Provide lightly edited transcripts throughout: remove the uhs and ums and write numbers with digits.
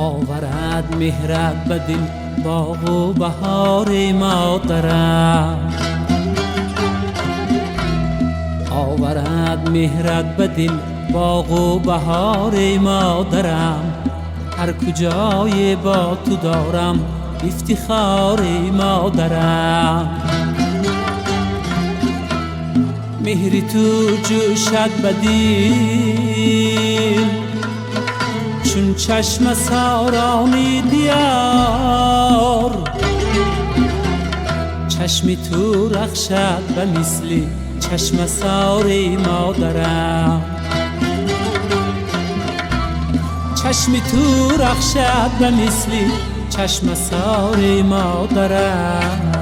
آورد مهرت به دل باغ و بهار مادرم، آورد مهرت به دل باغ و بهار مادرم. هر کجای با تو دارم افتخار مادرم. مهری تو جوشد به دل چون چشم سارانی دیار، چشمی تو رخشد به مثل چشم ساری مادرم، چشمی تو رخشد به مثل چشم ساری مادرم.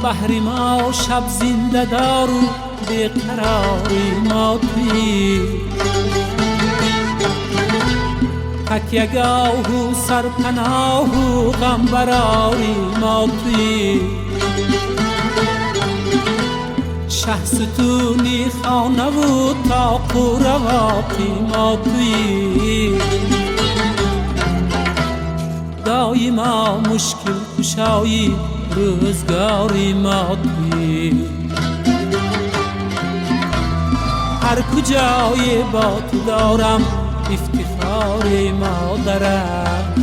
بحری ما شب زنده دارو بیقراری ما توی، تکیه‌گاه و سرپناه و غم براری ما توی، شه ستونی خانه و طاق و رواقی ما توی، دایما مشکل کشایی روزگاری ما توی. هر کجای با تو دارم افتخار مادرم.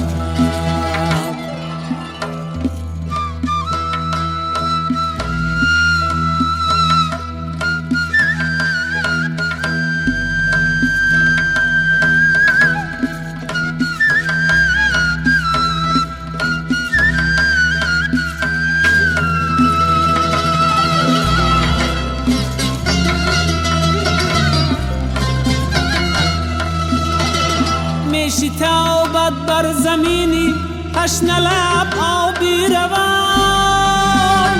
شتابت بر زمینی تشنه لب آبی روان،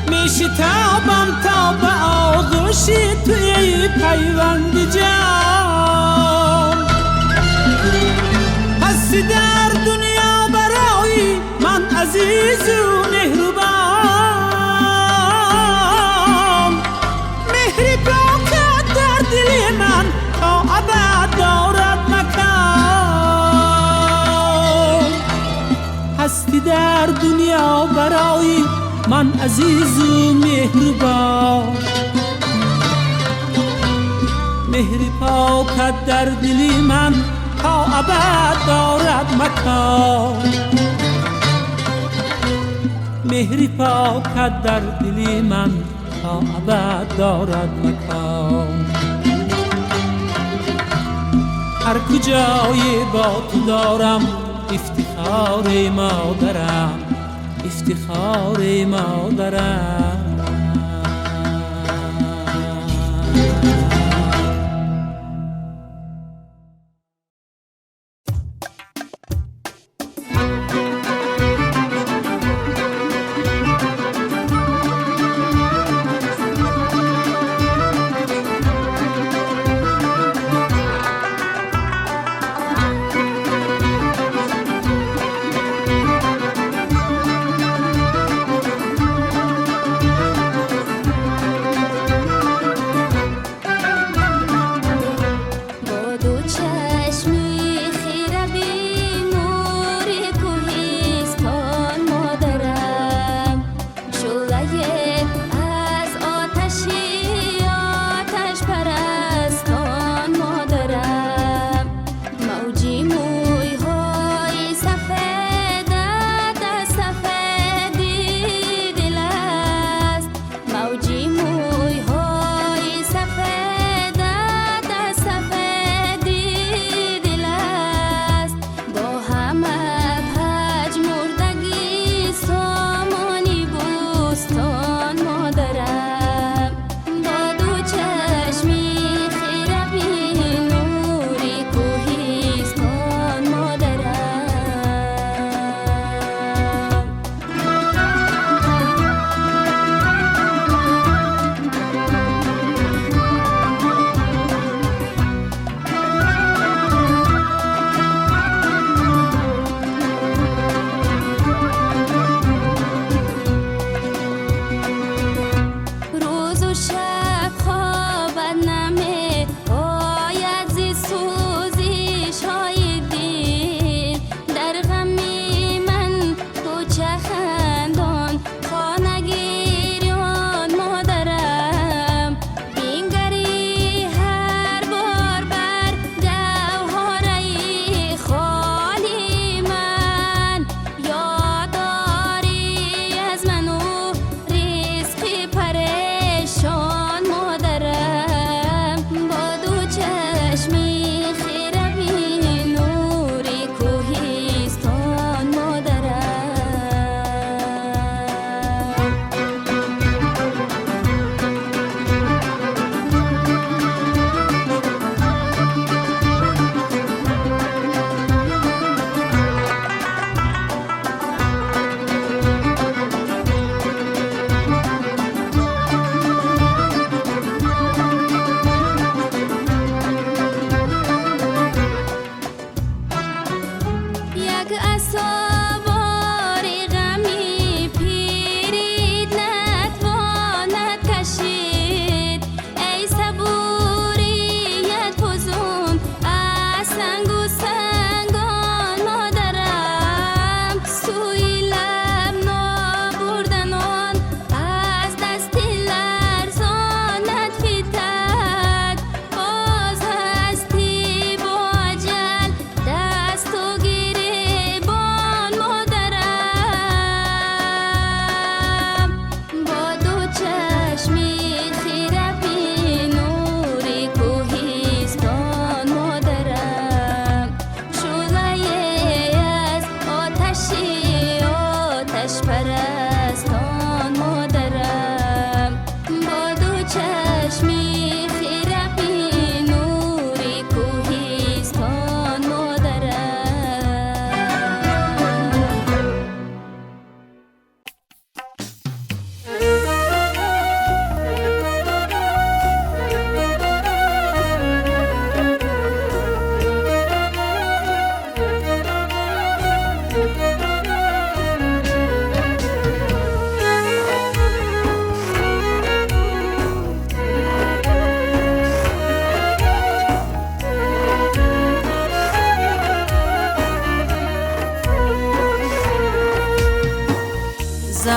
می شتابم تا به آغوشی توی پیوند جان. هستی در دنیا برای من عزیز و مهربان، مهری پاکت در دل من تا ابد دارد مکان. هستی در دنیا برای من عزیز و مهربان، مهری پاکت در دل من تا ابد دارد مکان، مهری پاکت در دل من تا ابد دارد مکان. هر کجای با تو دارم افتخار مادرم، افتخار مادرم.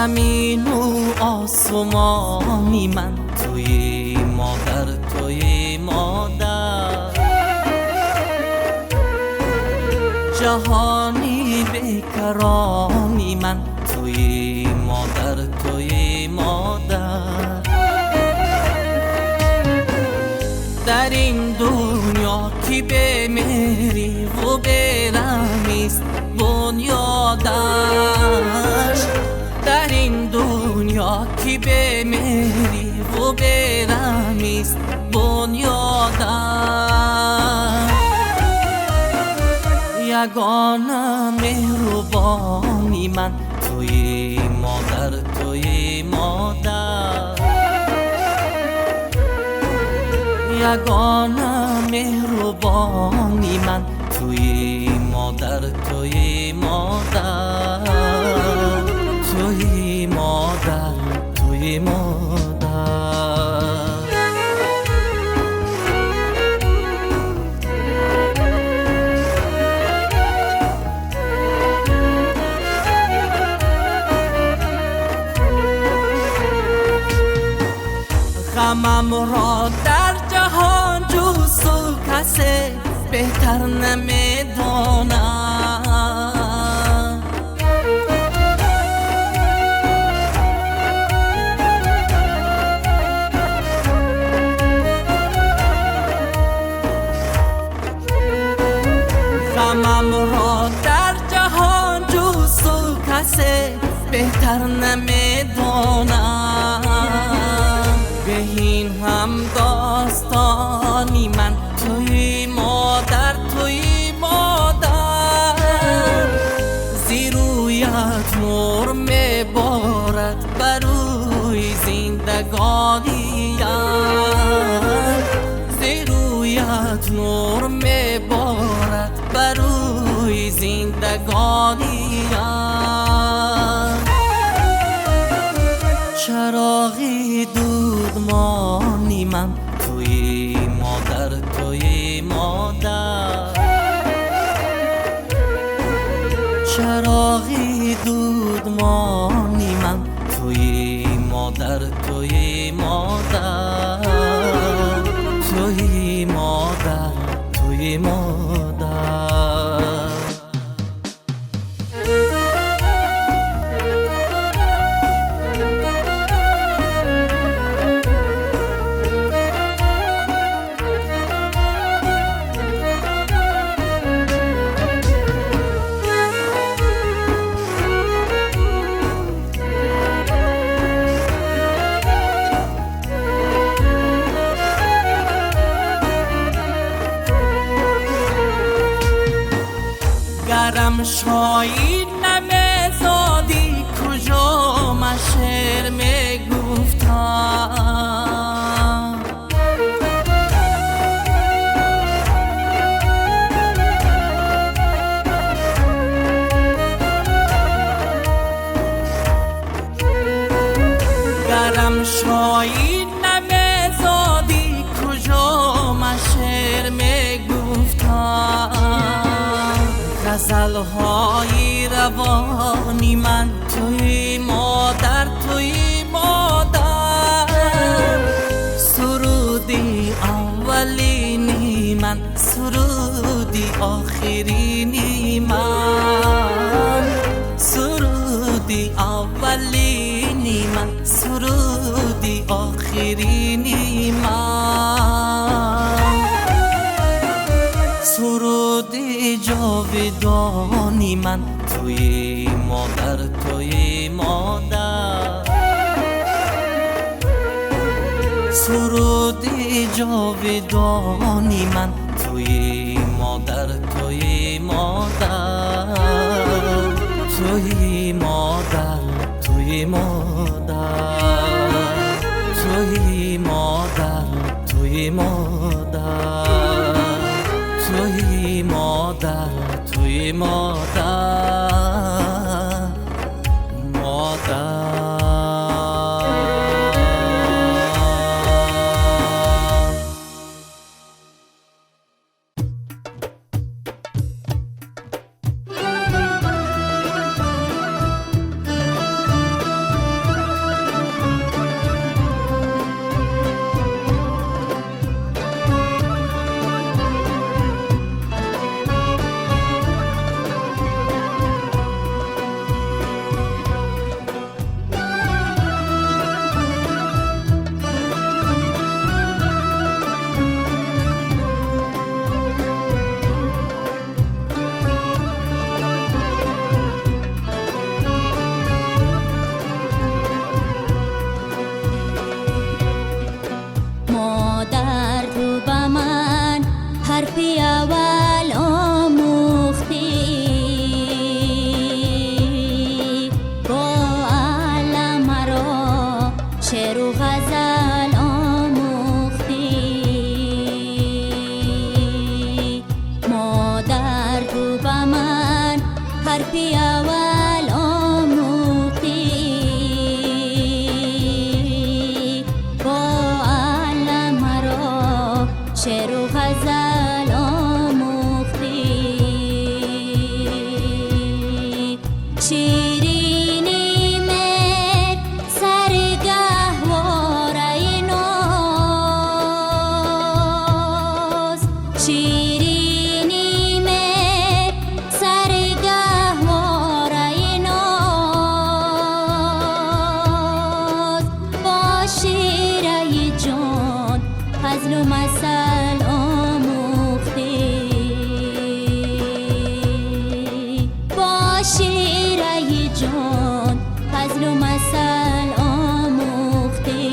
زمین و آسمانی من توی مادر، توی مادر، جهانی بیکرانی من توی مادر، توی مادر. در این دنیا کی بمیری و برمیست بنیادش، در این دنیا کی بمیری و برمیست بنیادش. یگانه مهربانی من توی مادر، توی مادر، یگانه مهربانی من توی مادر، توی مادر، توی مادر، توی مادر. غمم را در جهان جوستو کسی بهتر نمیداند. غمم را در جهان جوستو کسی بهتر نمیداند. بهین هم داستانی من توی مادر، توی مادر، زیرویت نور میبارد بروی زندگانیم، زیرویت نور میبارد بروی زندگانیم. چراغی دودمانی من توی مادر، توی مادر، چراغی دودمانی من توی مادر، توی مادر، توی مادر، توی مادر. گرم شاید نمیزادی کجا من شعر میگفتم، گرم شاید نمیزادی کجا من شعر میگفتم. غزل‌های روانی من توی مادر، توی مادر، سرودی اولینی من، سرودی آخرینی من، سرودی اولینی من، سرودی آخرینی من، سرودی جاودانی من توی مادر، توی مادر، سرودی جاودانی من توی مادر، توی مادر، توی مادر، توی مادر، توی مادر، توی مادر، توی مادر، توی مادر، مادر. حرفی اول آموختی با علم مرا شعر و غزل آموختی مادر تو به من حرفی اول آموختی با علم مرا شعر و غزل آموختی شیرینی مر سرگهواره ناز شیرینی مر سرگهواره ناز با شیره جان فضل و مثل آموختی با شیره جان فضل و مثل آموختی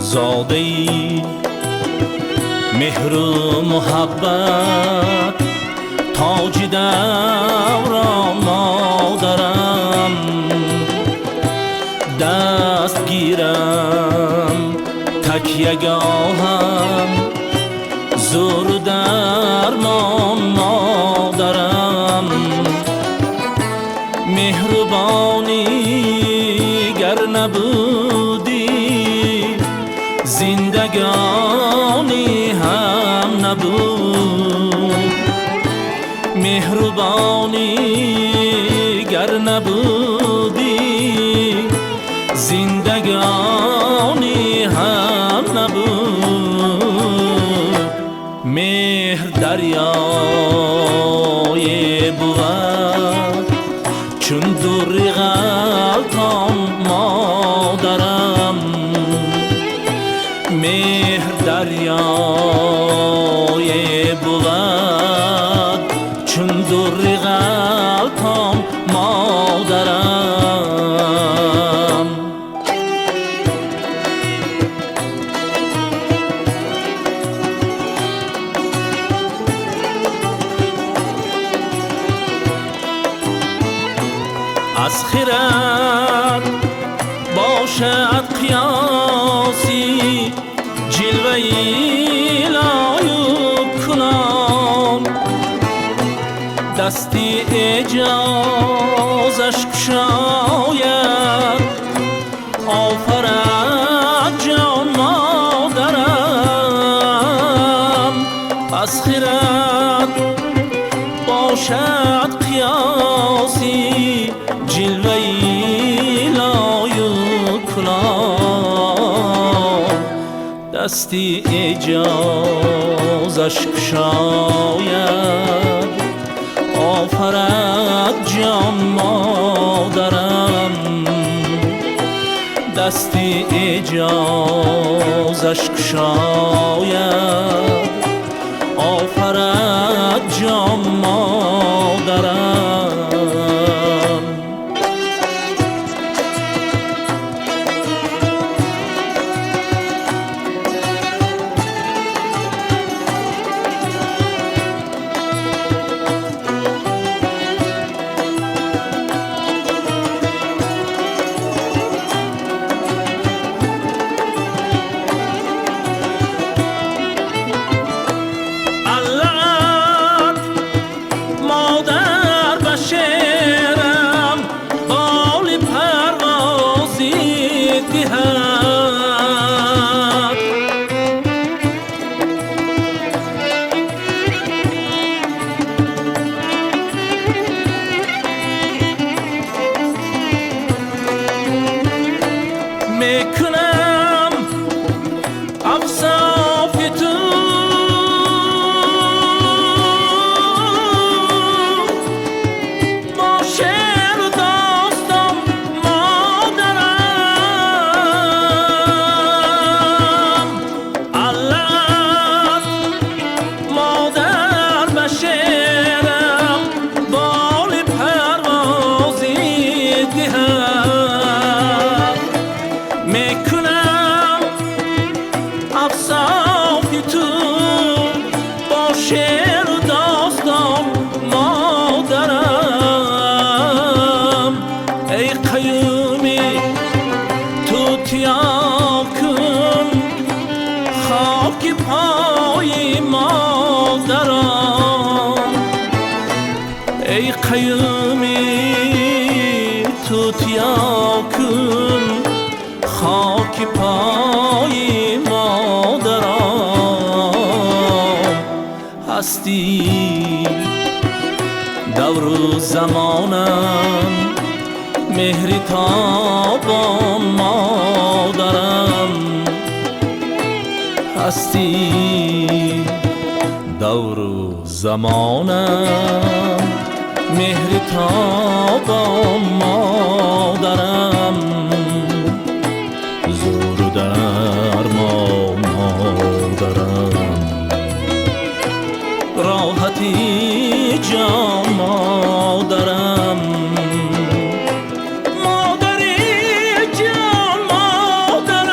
زاده‌ای مهر و محبت تاج دوران مادرم دست گیرم تکیه گاهم زور درمان مادرم مهربانی گر نبودی زندگانی هم نبود مهربانی گر نبودی زندگانی هم نبود مهر دریای بود چون دوری غلطان مادرم مهر دریای بود چون دوری غلطان مادرم از خرد باشد قیاسی جلوه‌ای لایق کنم دستی اجازش کشاید آفرد جان مادرم از خرد باشد قیاسی جلوه‌ای لایق کنم دستی اجازش کشاید آفرد جان مادرم دستی اجازش کشاید آفرد جان مادرم میکنم افصاف تو با شعر و داستان مادرم علت مادر به شعرم بال پروازی دهد میکنم افصافی تو با شعر و داستان مادرم ای قیومی تو تیا کن خاک پای مادرم ای قیومی تو تیا کن خاک پای مادرم هستی دور و زمانم مهری تابان مادرم هستی دور و زمانم مهری تابان مادرم زور و درمان مادرم راحتی جان مادرم مادری جان مادرم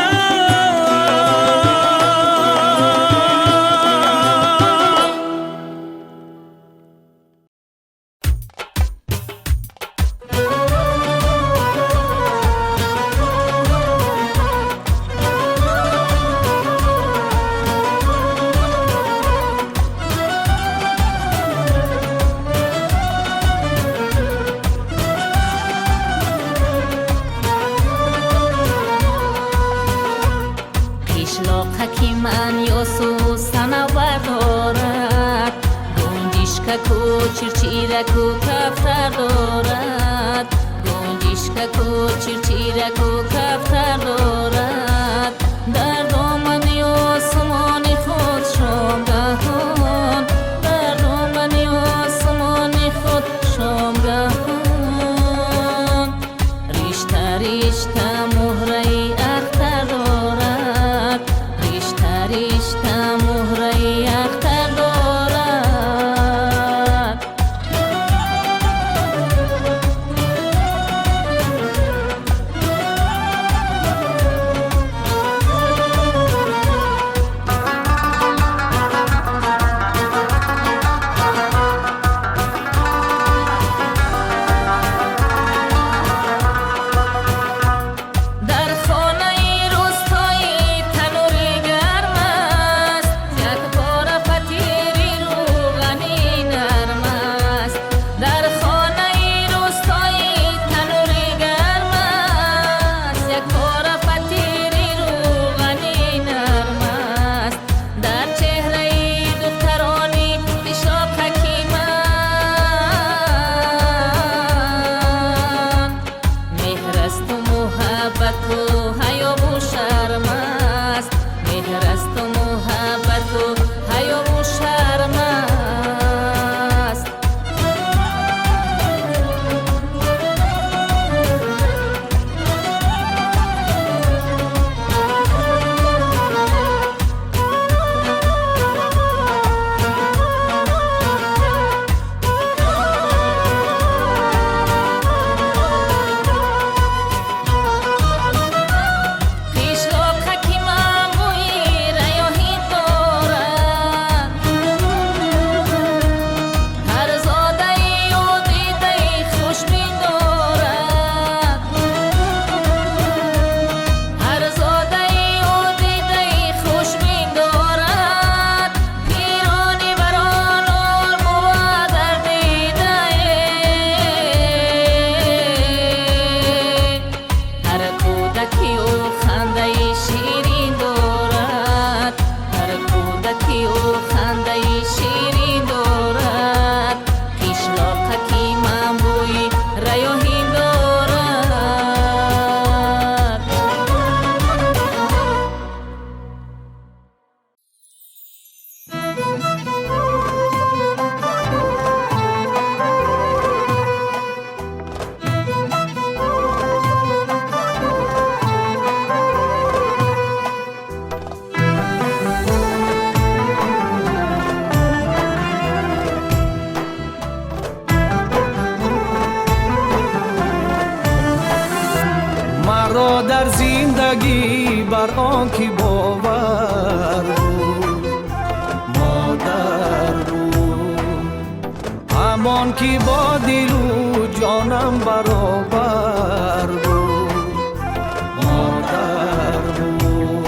گنجشکک و چیرچیرک و کفتر دارد گنجشکک و چیرچیرک و کفتر دارد در دامن آسمان خود شامگاهان در دامن آسمان خود شامگاهان ریشته ریشته مهره اختر دارد ریشته ریشته مهره اختر دارد در زندگی بر آن کی باور بود مادر بود همان کی با دل و جانم برابر بود مادر بود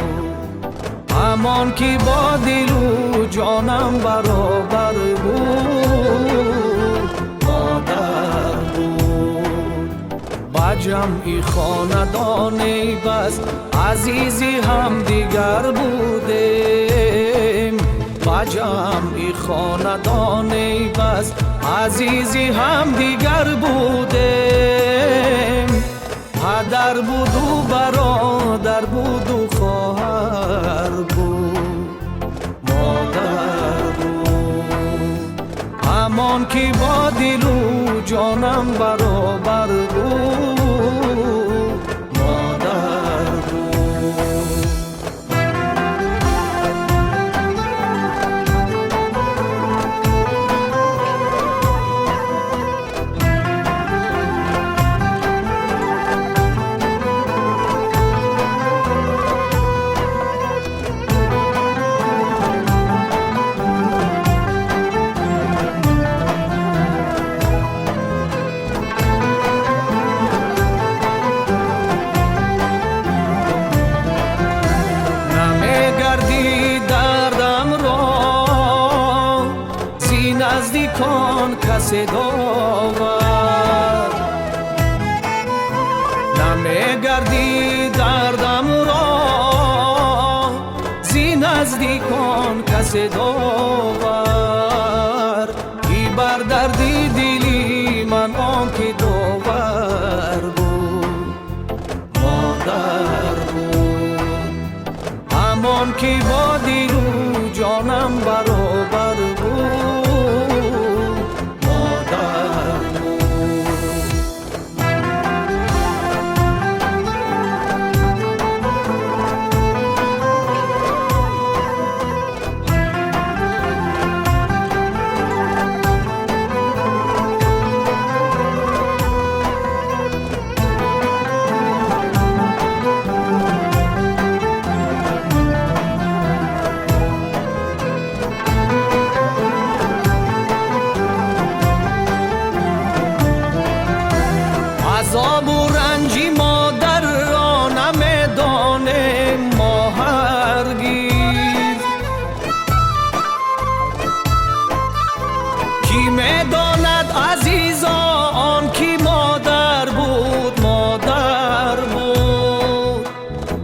همان کی با دل و جانم برابر بود مادر با جمعی خاندانی بس عزیزی هم دیگر بودیم با جمعی خاندانی بس عزیزی هم دیگر بودیم پدر بود و برادر بود و خواهر بود مادر بود همان کی با دل و جانم برابر بود مادر بود کسی داور نمیگردی دردم را زی نزدیکان کسی داور ای به عزیزا آن کی مادر بود مادر بود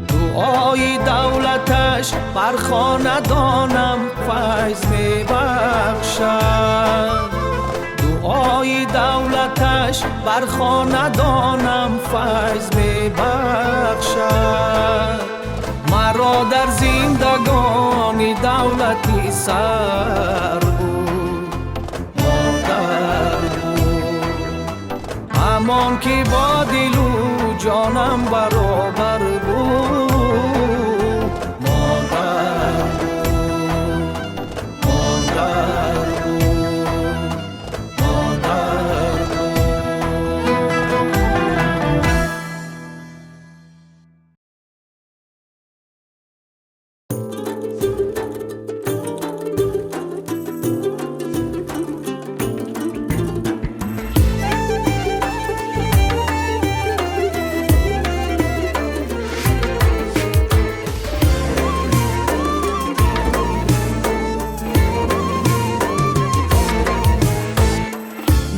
دعای دولتش بر خاندانم فیض میبخشد دعای دولتش بر خاندانم فیض میبخشد مرا در زندگانی دولتی سر بود مادر بود همان که با دل و جانم برابر بود مادر بود مادر بود مادر بود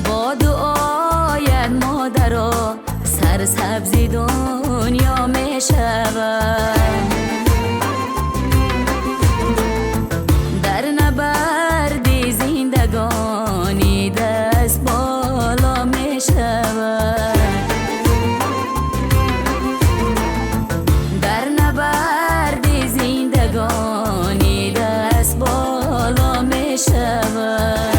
با دعایت مادرا سرسبزی دنیا می شود در نبرد زندگانی دست بالا می شود در نبرد زندگانی دست بالا می شود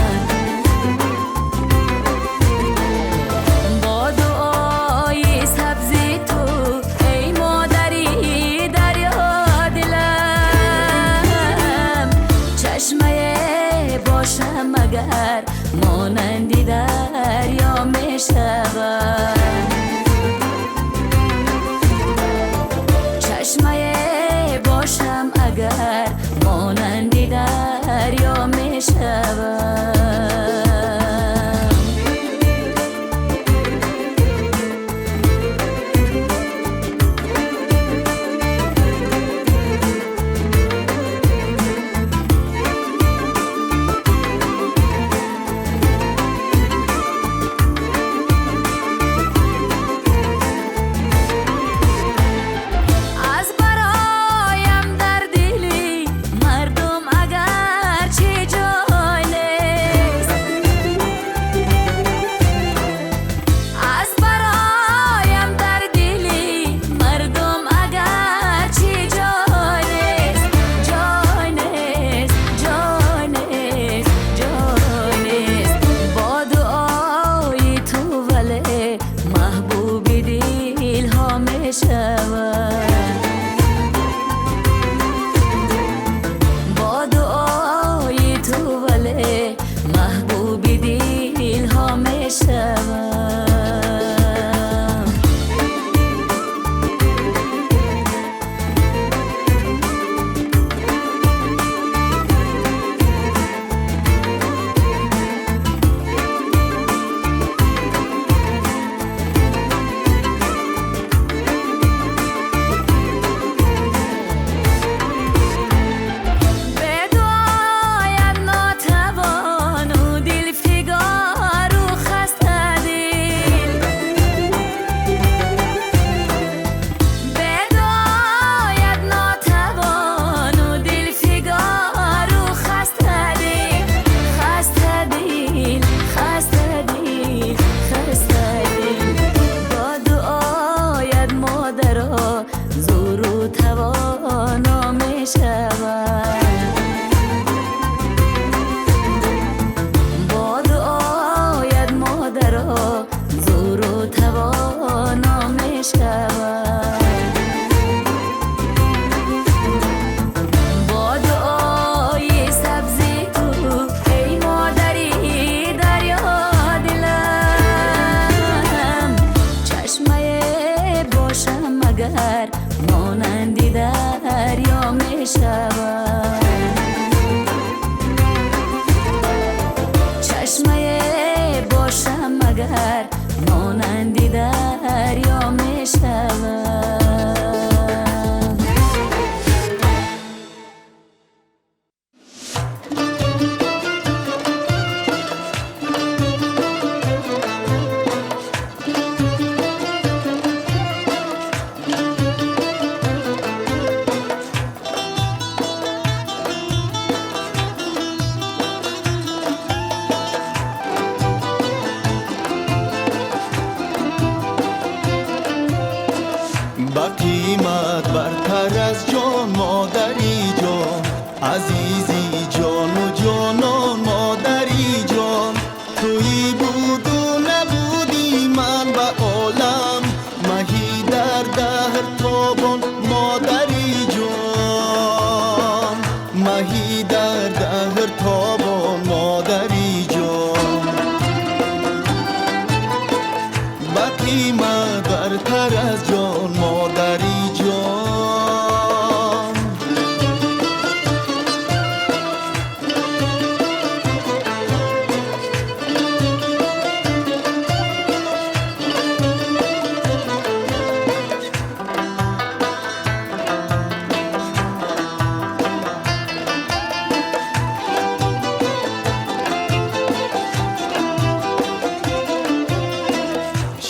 با دعای سبزی تو ای مادری دریا دلم چشمه باشم اگر مانندی دریا می شود چشمه باشم اگر مانندی دریا می شود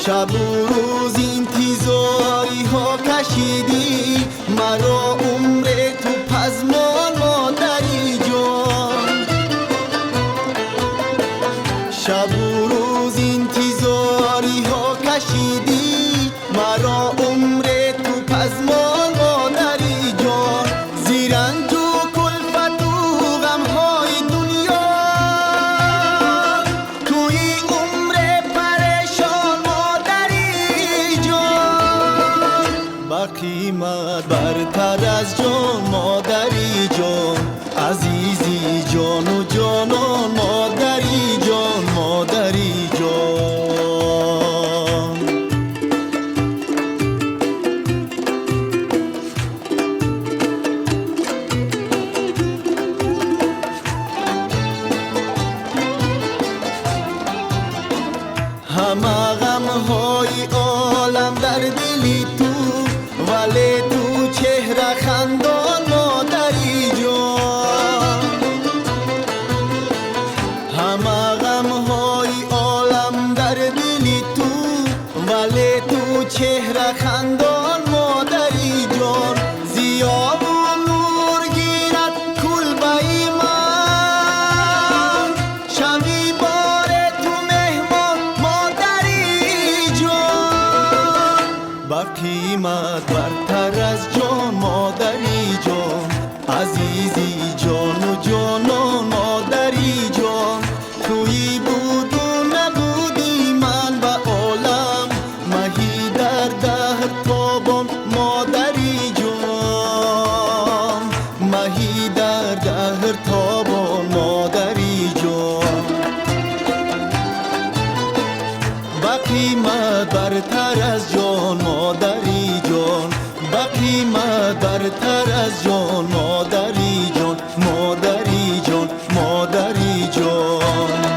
شب و روز انتظاری ها کشیدی مرا عمر تو پزمان مادری جان. شب و روز انتظاری ها کشیدی مرا عمر تو پزمان مادری جان. زیرنج و کلفت و غم های دنیا توی عمر پریشان مادری جان. با قیمت برتر از جان مادری جان، عزیزی جان و جانان مادری جان، مادری جان. همه غم‌های عالم در دلی تو، ولی تو چهره خندان مادری جان. همه غم‌های عالم در دلی تو، ولی تو چهره خندان مادری جان. ضیا و نور گیرد کلبه من، شبی بار تو مهمان مادری جان. با قیمت برتر از جان مادری جان، عزیزی جان و جانان مادری جان. تویی بود و نبودی من به عالم، مهی در دهر تابان مادری جان، مهی در دهر تابان مادری جان. با قیمت برتر از جان مادری جان، با قیمت برتر از جان مادری جان، مادری جان، مادری جان.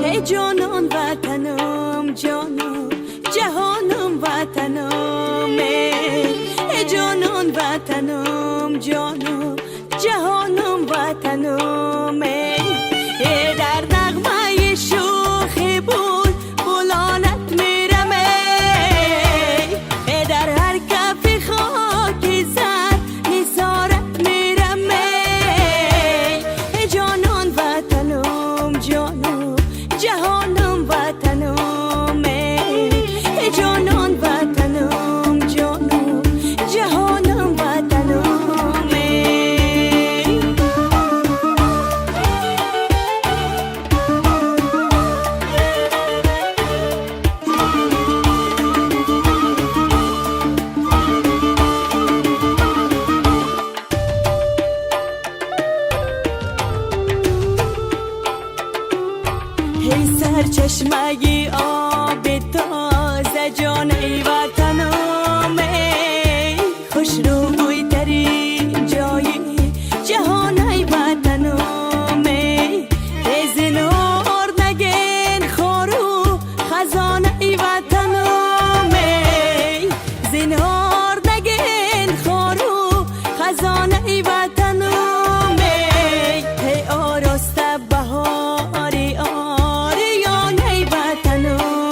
ای جانان وطنم جانم جهانم وطنم، ای جانان وطنم جانم جهانم وطنم. ای در نغمه شوخی بود بلانت میرم، ای در هر کف خاک زر نثارت میرم. ای جانان وطنم جانم جهانم وطنم، ای جانان وطنم جانم جهانم وطنم. ای سرچشمه آب تازه جان ای وطنم، ای خوش روی ترین جای جهان ای وطنم. ای زنهار نگین خارو خزان ای وطنم، ای زنهار نگین خارو خزان ای وطنم. ای آراسته بهاری آریان ای وطنم،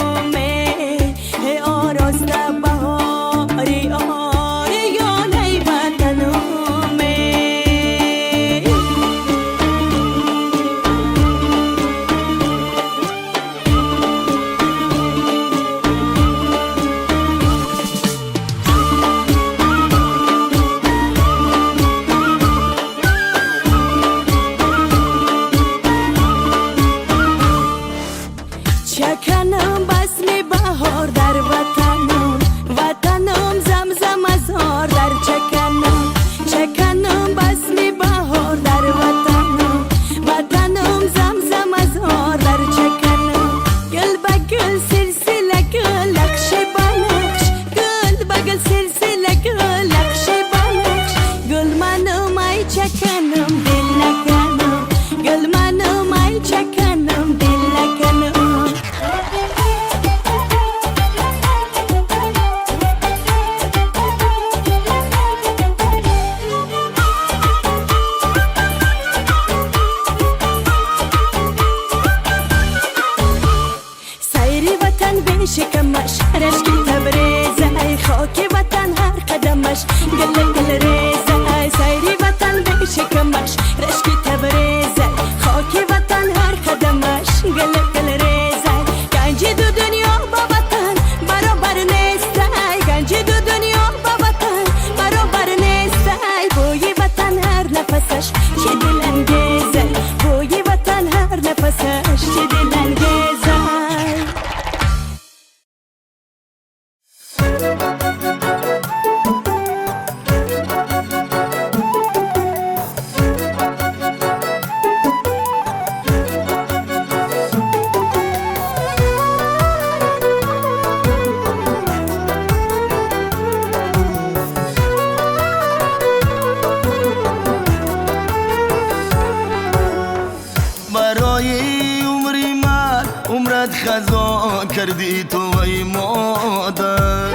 برای عمری من عمرت خزان کردی تو ای مادر،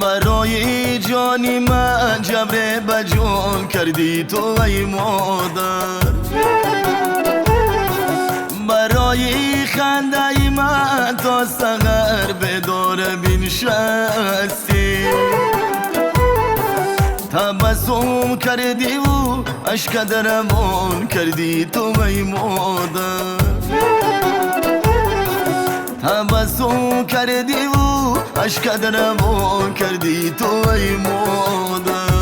برای جانی من جبر بجان کردی تو ای مادر، برای خنده من تا سحر به دور بنشستی، تبسم کردی و اشک درمان کردی تو ای مادر، تبسم کردی و اشک درمان کردی تو ای مادر.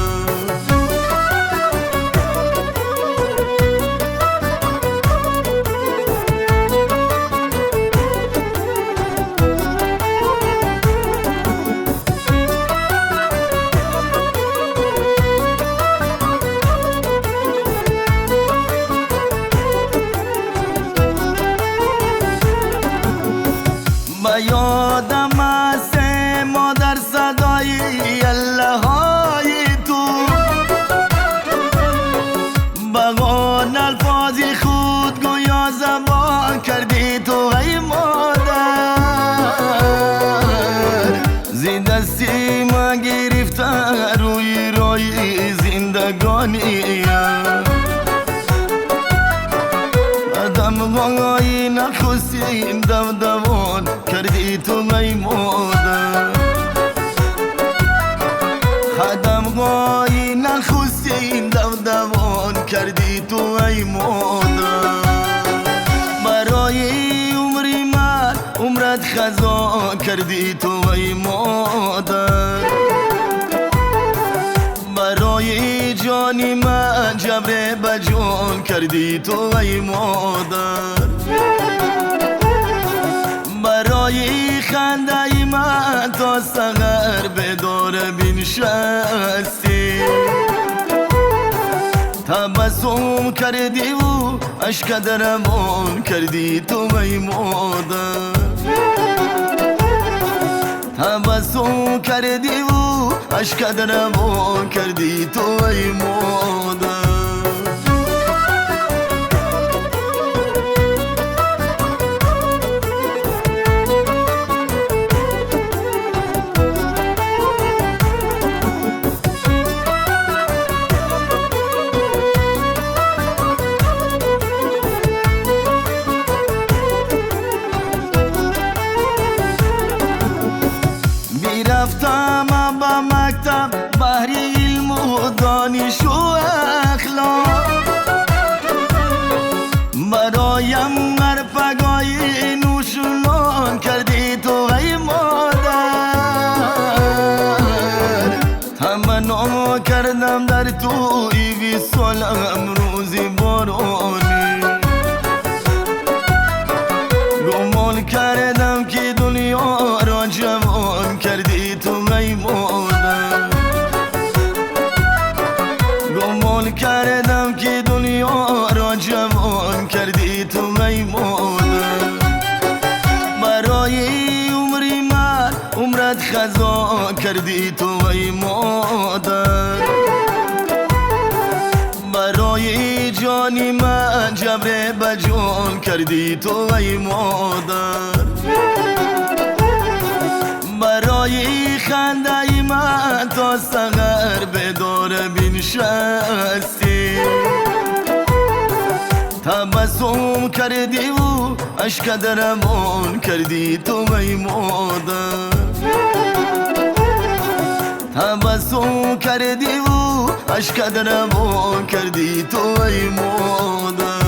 یادم است مادر صدای الله های تو، بغان الفاظی خود گویا زبان کردی تو ای مادر، زندستی ما گرفته روی رای زندگانی، دمغایی نخستین دوان کردی تو ای مادر، خدمغایی نخستین دوان کردی تو ای مادر، برای عمری من عمرت خزان کردی تو ای مادر، برای جانی من جبر بجان کردی تو ای مادر، برای خنده من تا سحر به دور بنشستی، تبسم کردی و اشک درمان کردی تو ای مادر، تبسم کردی و اشک درمان کردی تو ای مادر. رفتم با مکتب بحری علم و دانش و اخلاق، برایم مرپگای نوشنان کردی تو ای مادر، تمنا کردم در تو ای وصالم روزی بارانی، گمان کردم که دنیا را جوان کردی تو ای مادر، گمان کردم که دنیا را جوان کردی تو ای مادر، برای عمری من عمرت خزان کردی تو ای مادر، برای جانی من جبر بجان کردی تو ای مادر، برای خنده من تا سحر به دور بنشستی، تبسم کردی و اشک درمان کردی تو ای مادر، تبسم کردی و اشک درمان کردی تو ای مادر.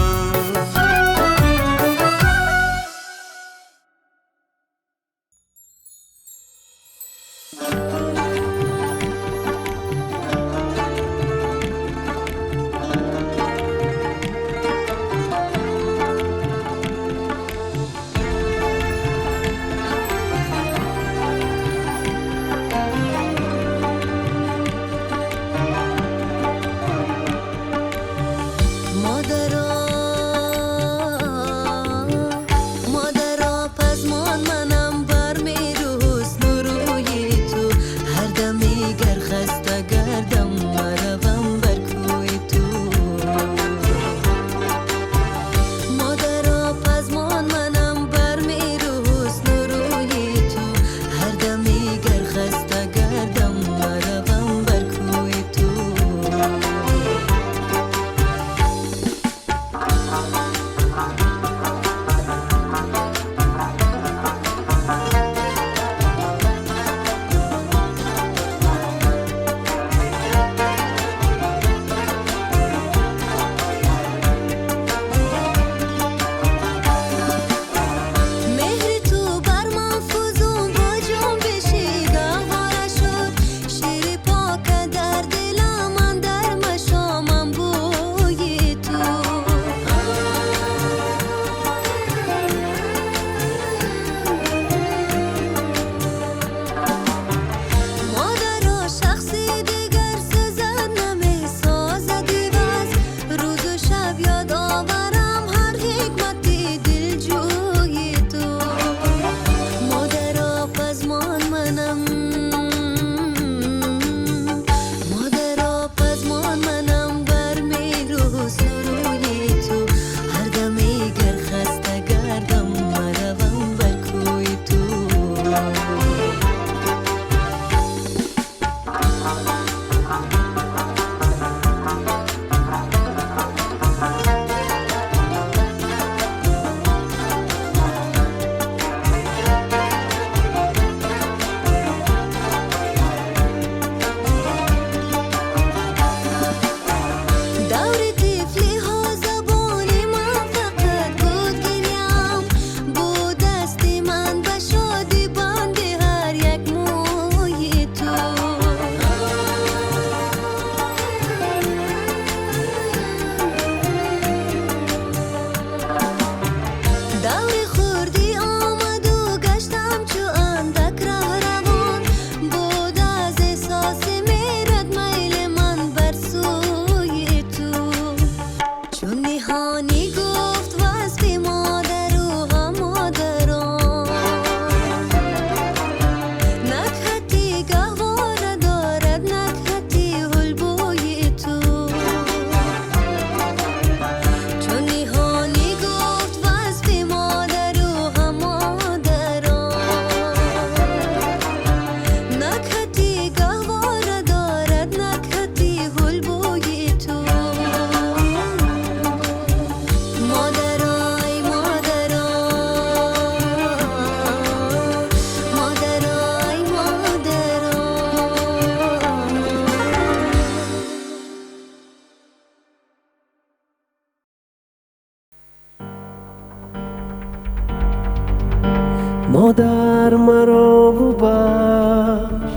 مادر مرا ببخش،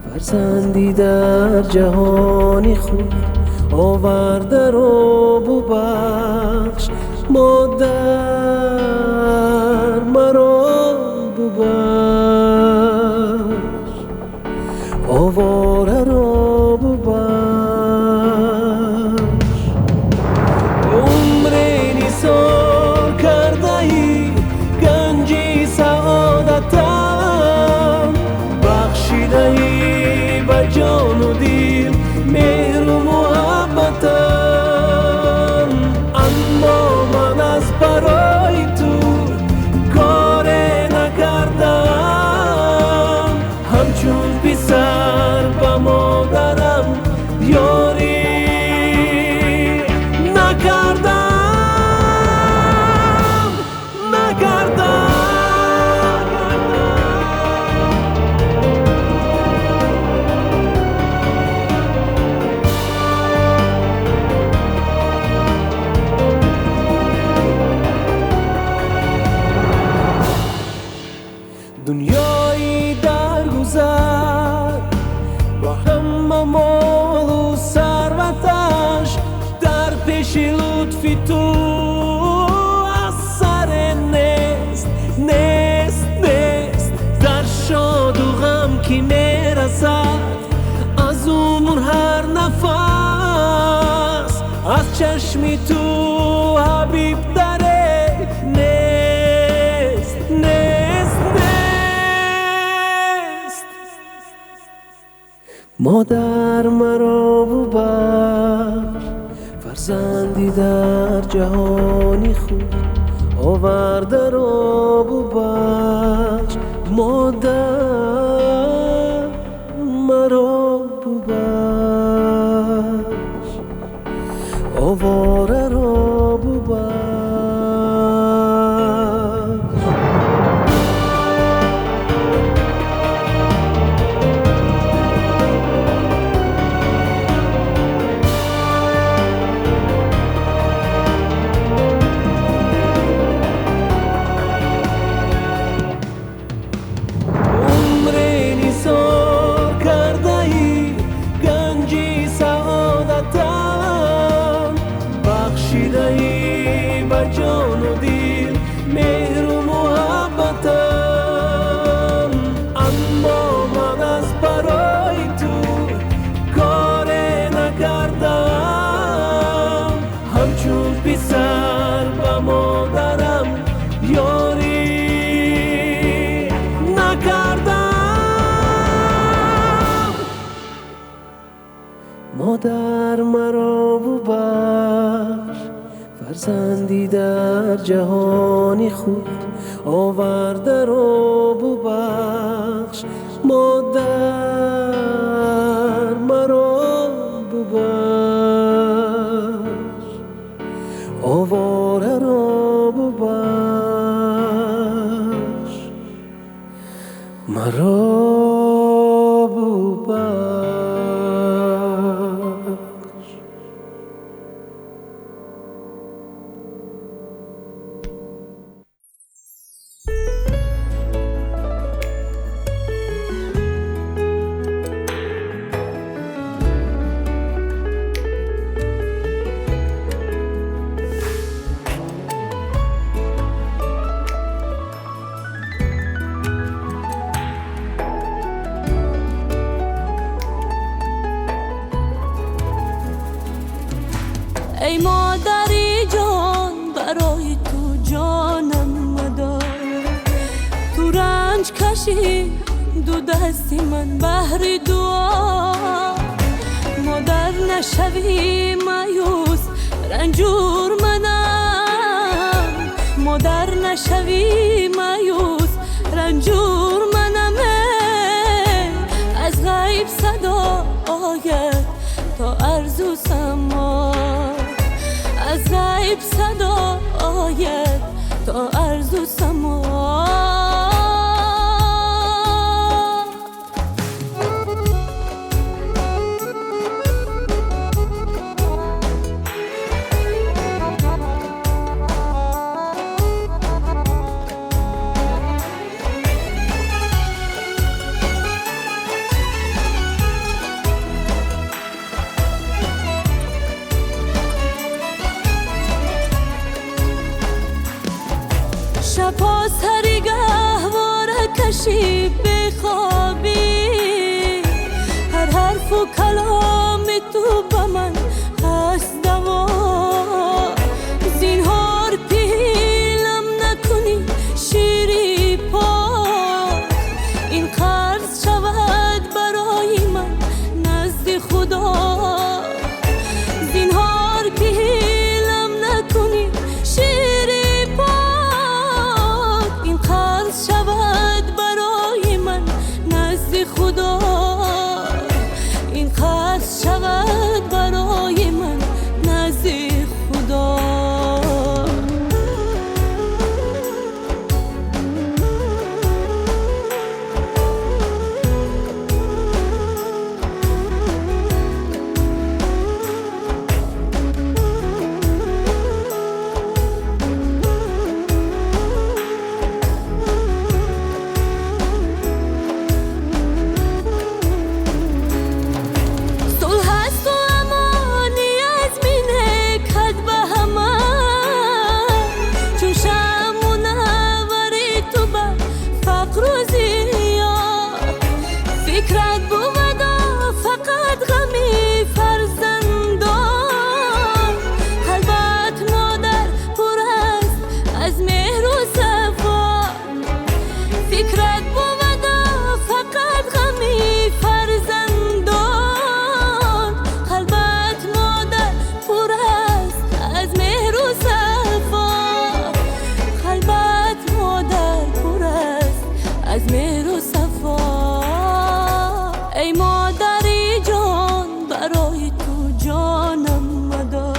فرزندی در جهانی خود آورده را ببخش. مادر مرا ببخش، آواره را ببخش. عمر نثار کرده ای گنجی سعادتم، بخشیده ای به جان و دل مهر و محبتم. اما من از برای تو کار نکردم، همچون پسر به مادرم یاری نکردم. دنیایی در گذر با همه مال و ثروتش، در پیش لطف تو از سر نست نست نست. در شاد و غم که میرسد از عمر هر نفس، از چشم تو حبیب داره نست نست نست. مادر مرا ببخش، فرزندی در جهانی خود آورده را ببخش. مادر مرا ببخش، آواره را ببخش. بخشیده ای به جان و دل مهر و محبتم. اما من از برای تو کار نکردم، همچون پسر به مادرم یاری نکردم. مادر مرا ببخش، فرزندی در جهانی خود آورده را ببخش. مادر مرا ببخش، آواره را ببخش. مرا ببخش. ای مادری جان، برای تو جانم مدار. تو رنج کشی دو دستی من بهر دعا. مادر نشوی مایوس رنجور منم، مادر نشوی مایوس رنجور منم. از غیب صدا آید تا ارزو سما، از غیب صدا آید تا ارزو سما. کلام تو به من هست دوا زینهار پیلم نکنی شیری پاک این قرض شود برای من نزد خدا زینهار پیلم نکنی شیری پاک این قرض شود برای من نزد خدا این قرض شود برای من نزد خدا ای مادری جان برای تو جانم مدار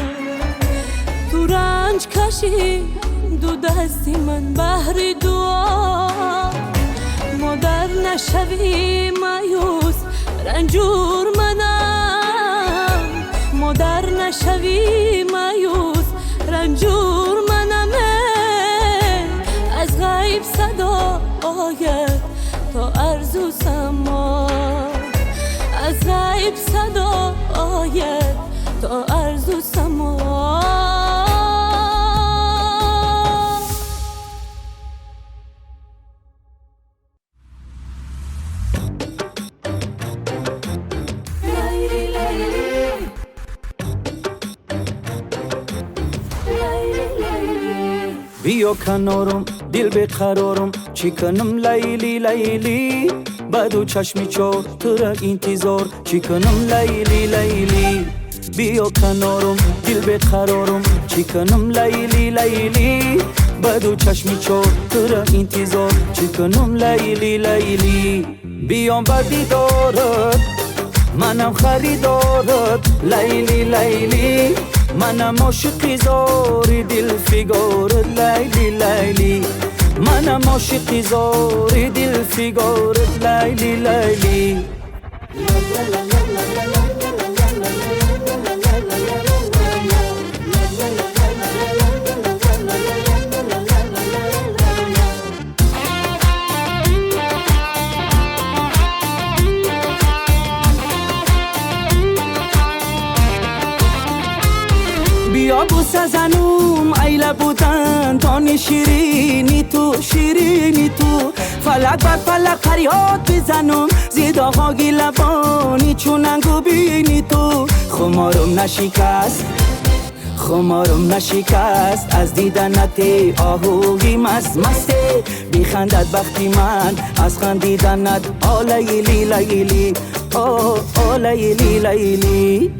تو رنج کشی دو دستی من بهر دعا مادر نشوی مایوس رنجور منم مادر نشوی مایوس رنجور منم از غیب صدا آید تا ارزو سما از غیب صدا آید تا ارزو سما بیا کنارم دل بقرارم چی کنم لیلی لیلی بدو چشمی چار تو را انتظار چی کنم لیلی لیلی بیا کنارم دل بقرارم چی کنم لیلی لیلی بدو چشمی چار تو را انتظار چی کنم لیلی لیلی بیام بر دیدارت منم خریدارت لیلی لیلی منم عاشقی زاری دل فگارت لیلی لیلی منم عاشقی زاری دل فگارت لیلی لیلی بیا بوسه زنوم ایله بودن تانی شیرینی تو فلک بر فلک فریاد بزنم زیداها گیلبانی چوننگو بینی تو خمارم نشکست از دیدنت آهوی مسته بیخندد بختی من از خندیدنت آ لیلی لیلی آ لیلی لیلی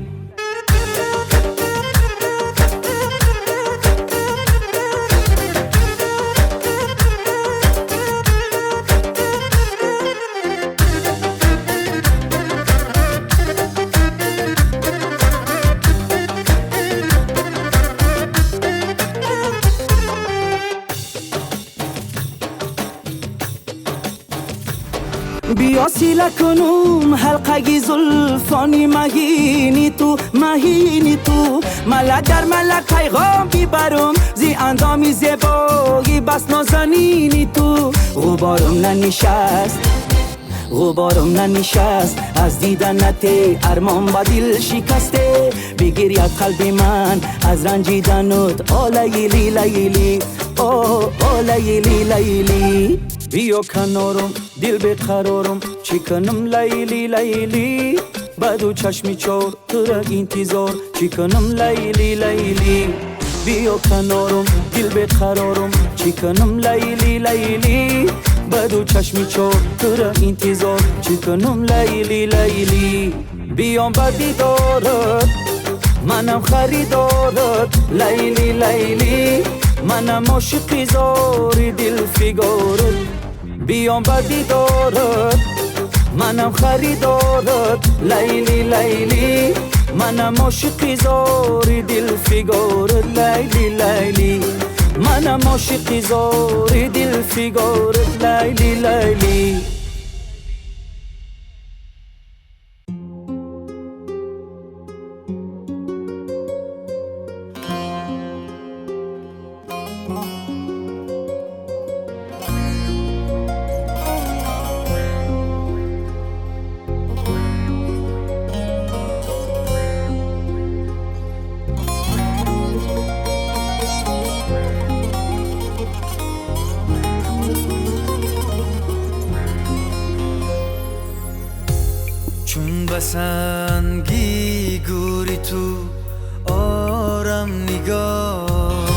بیا سیله کنم حلقه زلفانی مهینی تو ملک در ملک پیغام بیبرم زی اندامی زیبایی بس نازنینی تو غبارم ننشست از دیدنت ارمان با دل شکسته بگیرید قلب من از رنجیدنت آ لیلی لیلی آ لیلی لیلی بیا کنارم دل بقرارم چی کنم لیلی لیلی بدو چشمی چور تو را انتظار چی کنم لیلی لیلی بیا کنارم دل بقرارم چی کنم لیلی لیلی بدو چشمی چور تو را انتظار چی کنم لیلی لیلی بیام بر دیدارت منم خریدارت لیلی لیلی منم عاشقی زاری دل فگارت بیام بر دیدارت منم خریدارت لیلی لیلی منم عاشقی زاری دل فگارت لیلی لیلی منم عاشقی زاری دل فگارت لیلی لیلی چون بسنگی گوری تو آرم نگاه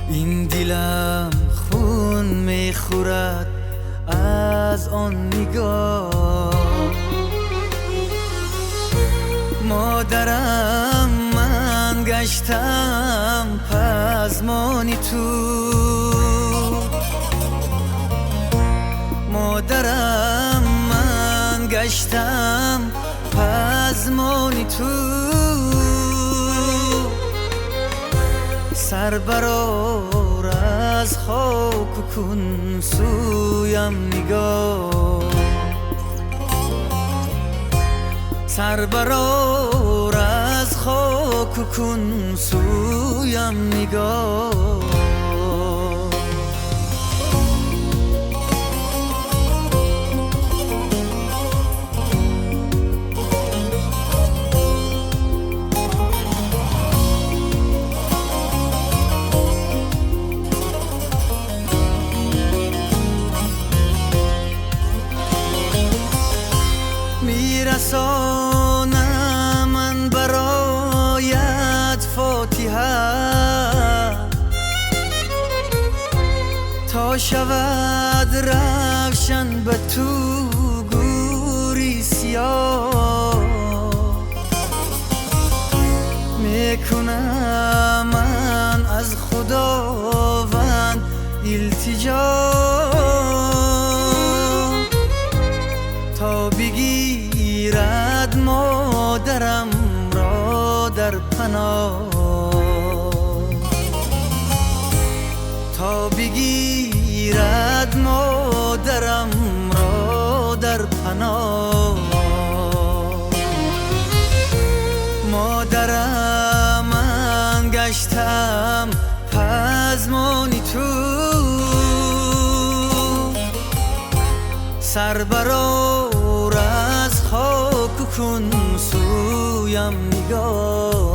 این دلم خون میخورد از آن نگاه مادرم من گشتم پزمانی تو مادرم من گشتم پزمانی تو سر برار از خاک کن سویم نگاه سر برار از خاک کن سویم نگاه میرسانم من برایت فاتحه تا شود روشن به تو گوری سیاه میکنم من از خداوند التجا تا بگیرد مادرم را در پناه تا بگیرد مادرم را در پناه مادرم من گشتم پزمانی تو سر برار از خاک کن سویم نگاه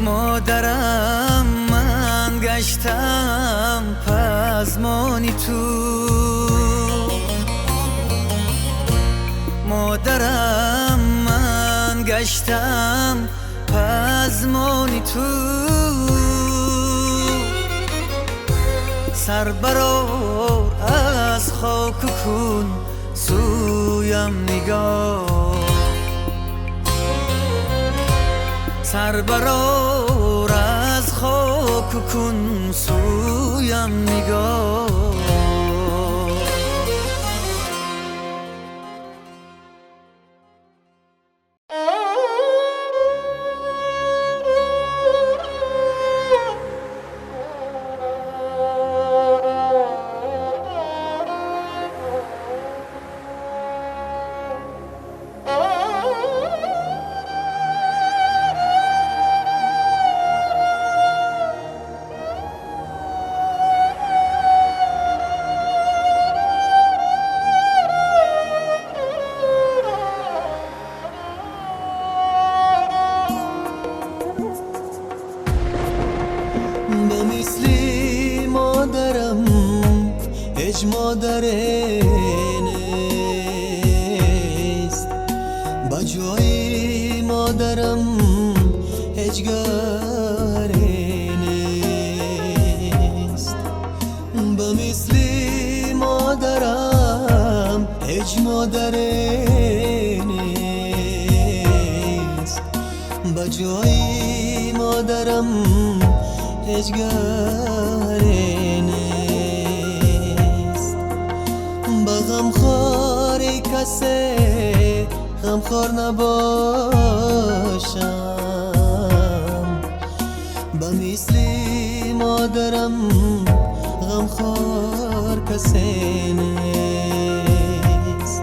مادرم من گشتم پزمان پزمانی تو مادرم من گشتم پزمانی تو سر برار از خاک کن سویم نگاه سر برار از خاک کن سویم نگاه مثلی مادرم هیچ مادری نیست با جای مادرم هیچ گاری نیست با مثلی مادرم هیچ مادری نیست با جای مادرم هیچ گاری نیست با غمخواری کسی غمخوار نباشم با مثلی مادرم غمخوار کسی نیست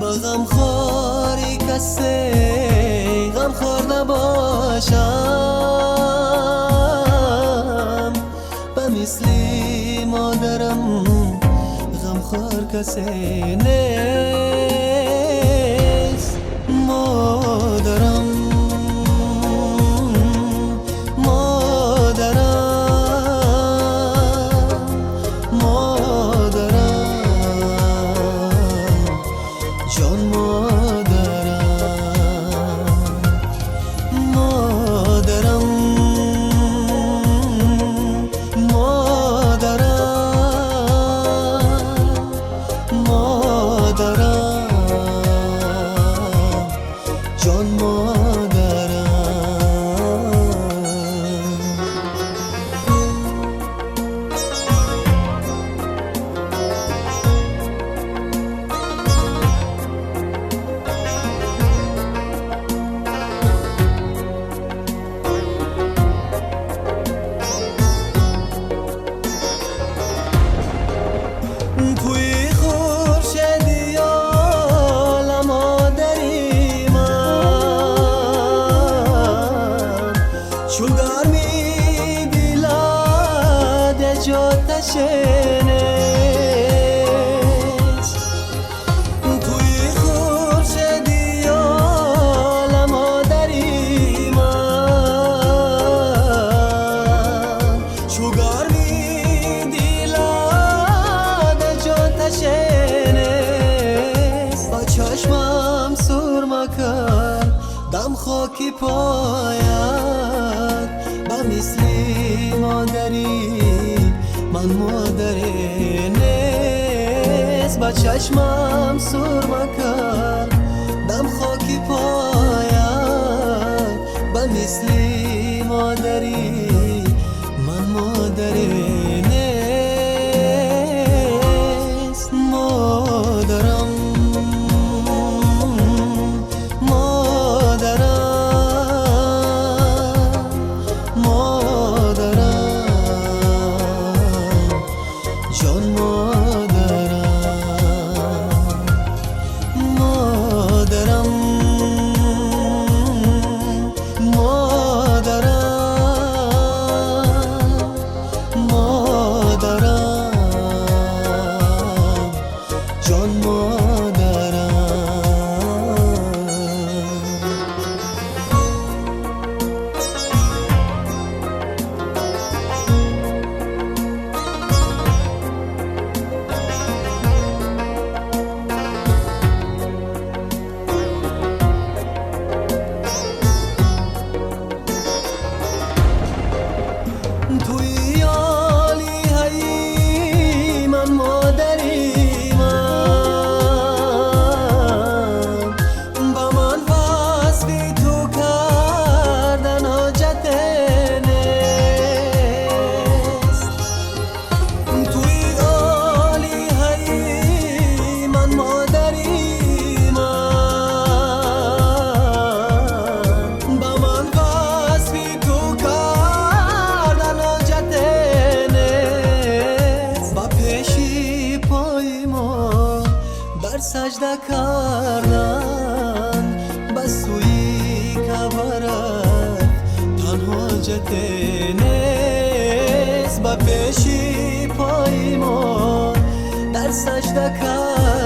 با غمخواری کسی غمخوار نباشم مثلی مادرم غمخوار کسی نیست مادرم مادرم مادرم جان مادرم توی خورشیدی عالم آدری من چو گرمی دیلاد جاتش نیست با چشمم سرما کرد دم خاکی پاید با مثلی مادری من مادری نیست با چشمم سرما کرد دم خاکی پاید با مثلی مادری من مادری نیست مادرم جان مادرم کردن بس سوی کبرت تنها جت نیست با پیشی پای ما در سجده کرد